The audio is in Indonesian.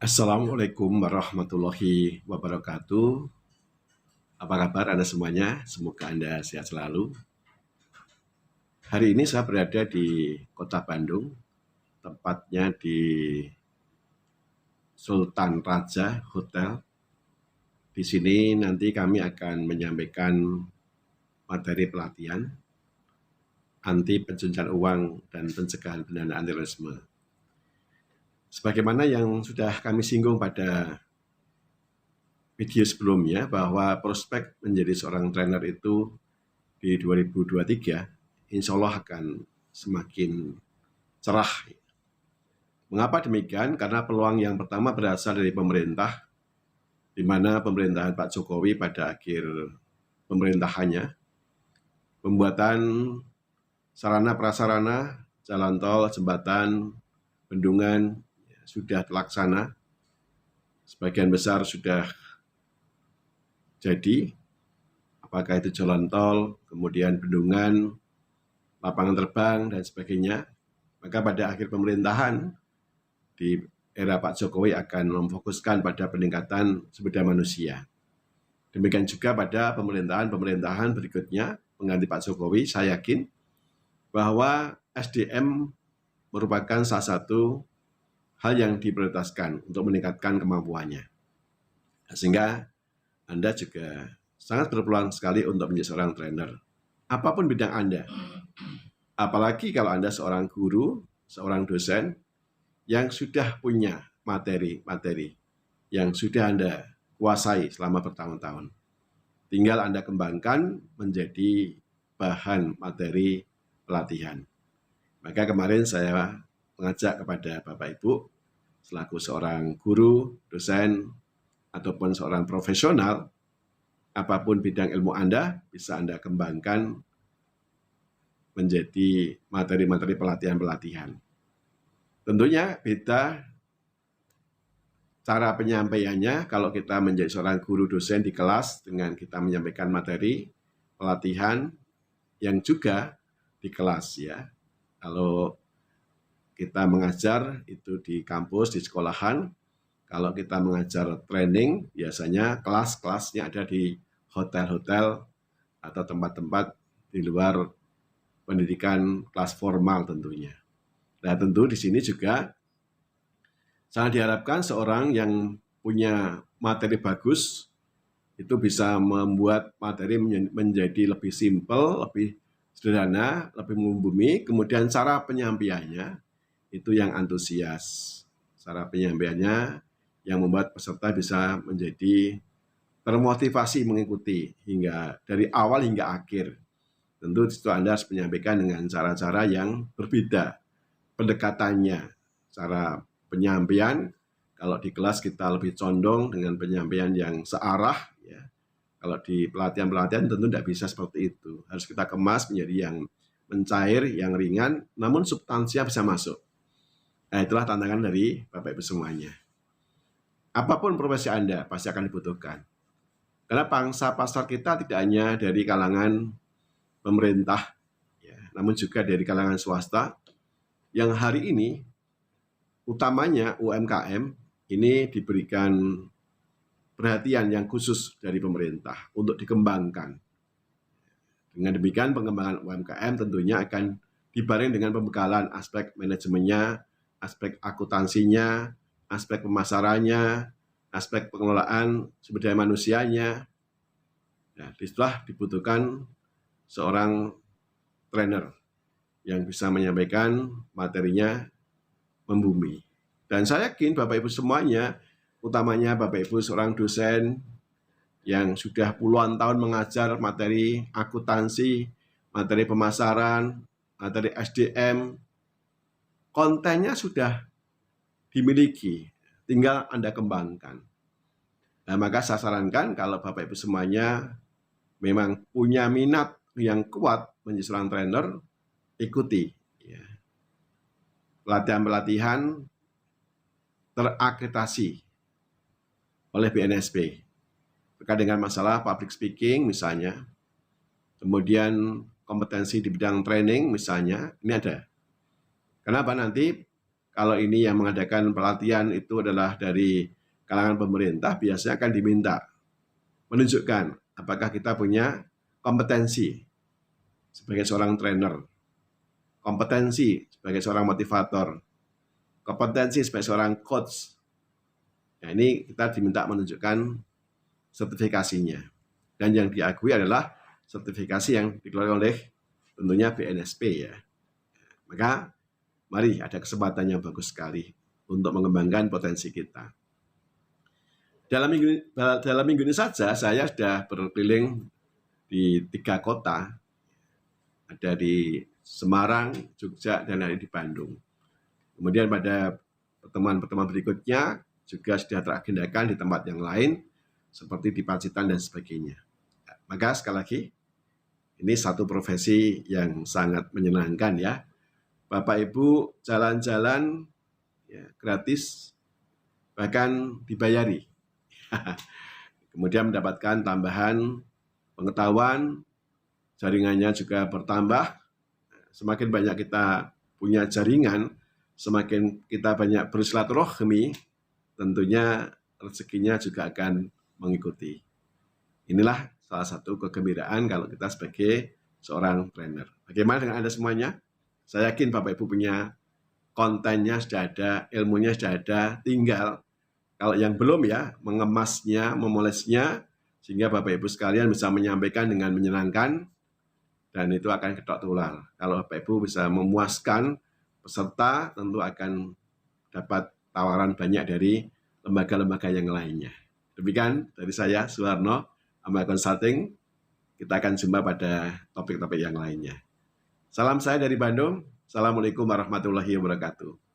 Assalamualaikum warahmatullahi wabarakatuh. Apa kabar Anda semuanya? Semoga Anda sehat selalu. Hari ini saya berada di Kota Bandung, tepatnya di Sultan Raja Hotel. Di sini nanti kami akan menyampaikan materi pelatihan anti pencucian uang dan pencegahan pendanaan terorisme. Sebagaimana yang sudah kami singgung pada video sebelumnya, bahwa prospek menjadi seorang trainer itu di 2023 insya Allah akan semakin cerah. Mengapa demikian? Karena peluang yang pertama berasal dari pemerintah, di mana pemerintahan Pak Jokowi pada akhir pemerintahannya, pembuatan sarana prasarana, jalan tol, jembatan, bendungan sudah terlaksana, sebagian besar sudah jadi, apakah itu jalan tol, kemudian bendungan, lapangan terbang, dan sebagainya. Maka pada akhir pemerintahan di era Pak Jokowi akan memfokuskan pada peningkatan sumber daya manusia. Demikian juga pada pemerintahan berikutnya pengganti Pak Jokowi, saya yakin bahwa SDM merupakan salah satu hal yang diprioritaskan untuk meningkatkan kemampuannya. Sehingga Anda juga sangat berpeluang sekali untuk menjadi seorang trainer, apapun bidang Anda. Apalagi kalau Anda seorang guru, seorang dosen yang sudah punya materi-materi yang sudah Anda kuasai selama bertahun-tahun. Tinggal Anda kembangkan menjadi bahan materi pelatihan. Maka kemarin saya mengajak kepada Bapak Ibu, selaku seorang guru, dosen, ataupun seorang profesional, apapun bidang ilmu Anda, bisa Anda kembangkan menjadi materi-materi pelatihan-pelatihan. Tentunya beda cara penyampaiannya kalau kita menjadi seorang guru dosen di kelas dengan kita menyampaikan materi pelatihan yang juga di kelas ya. Kalau kita mengajar itu di kampus, di sekolahan. Kalau kita mengajar training, biasanya kelas-kelasnya ada di hotel-hotel atau tempat-tempat di luar pendidikan kelas formal tentunya. Nah, tentu di sini juga sangat diharapkan seorang yang punya materi bagus itu bisa membuat materi menjadi lebih simpel, lebih sederhana, lebih membumi. Kemudian cara penyampaiannya itu yang antusias. Cara penyampaiannya yang membuat peserta bisa menjadi termotivasi mengikuti hingga dari awal hingga akhir. Tentu itu Anda harus menyampaikan dengan cara-cara yang berbeda pendekatannya. Cara penyampaian, kalau di kelas kita lebih condong dengan penyampaian yang searah, ya. Kalau di pelatihan-pelatihan tentu tidak bisa seperti itu. Harus kita kemas menjadi yang mencair, yang ringan, namun substansinya bisa masuk. Nah, itulah tantangan dari Bapak Ibu semuanya. Apapun profesi Anda pasti akan dibutuhkan. Karena pangsa pasar kita tidak hanya dari kalangan pemerintah, ya, namun juga dari kalangan swasta, yang hari ini utamanya UMKM ini diberikan perhatian yang khusus dari pemerintah untuk dikembangkan. Dengan demikian pengembangan UMKM tentunya akan dibarengi dengan pembekalan aspek manajemennya, aspek akuntansinya, aspek pemasarannya, aspek pengelolaan sumber daya manusianya. Nah, disitulah dibutuhkan seorang trainer yang bisa menyampaikan materinya membumi. Dan saya yakin Bapak Ibu semuanya, utamanya Bapak Ibu seorang dosen yang sudah puluhan tahun mengajar materi akuntansi, materi pemasaran, materi SDM, kontennya sudah dimiliki, tinggal Anda kembangkan. Nah, maka saya sarankan kalau Bapak Ibu semuanya memang punya minat yang kuat menjadi seorang trainer, ikuti ya, pelatihan-pelatihan terakreditasi oleh BNSP terkait dengan masalah public speaking misalnya, kemudian kompetensi di bidang training misalnya, ini ada. Kenapa? Nanti kalau ini yang mengadakan pelatihan itu adalah dari kalangan pemerintah, biasanya akan diminta menunjukkan apakah kita punya kompetensi sebagai seorang trainer, kompetensi sebagai seorang motivator, kompetensi sebagai seorang coach. Nah, ini kita diminta menunjukkan sertifikasinya. Dan yang diakui adalah sertifikasi yang dikeluarkan oleh tentunya BNSP ya. Maka mari, ada kesempatan yang bagus sekali untuk mengembangkan potensi kita. Dalam minggu ini saja saya sudah berkeliling di 3 kota, ada di Semarang, Jogja, dan ada di Bandung. Kemudian pada pertemuan-pertemuan berikutnya juga sudah teragendakan di tempat yang lain, seperti di Pacitan dan sebagainya. Maka sekali lagi, ini satu profesi yang sangat menyenangkan ya. Bapak Ibu jalan-jalan ya, gratis, bahkan dibayari. Kemudian mendapatkan tambahan pengetahuan, jaringannya juga bertambah. Semakin banyak kita punya jaringan, semakin kita banyak bersilaturahmi, tentunya rezekinya juga akan mengikuti. Inilah salah satu kegembiraan kalau kita sebagai seorang trainer. Bagaimana dengan Anda semuanya? Saya yakin Bapak Ibu punya kontennya sudah ada, ilmunya sudah ada, tinggal kalau yang belum ya, mengemasnya, memolesnya, sehingga Bapak Ibu sekalian bisa menyampaikan dengan menyenangkan, dan itu akan ketok tular. Kalau Bapak Ibu bisa memuaskan peserta, tentu akan dapat tawaran banyak dari lembaga-lembaga yang lainnya. Demikian dari saya, Suwarno, Amal Consulting. Kita akan jumpa pada topik-topik yang lainnya. Salam saya dari Bandung. Assalamualaikum warahmatullahi wabarakatuh.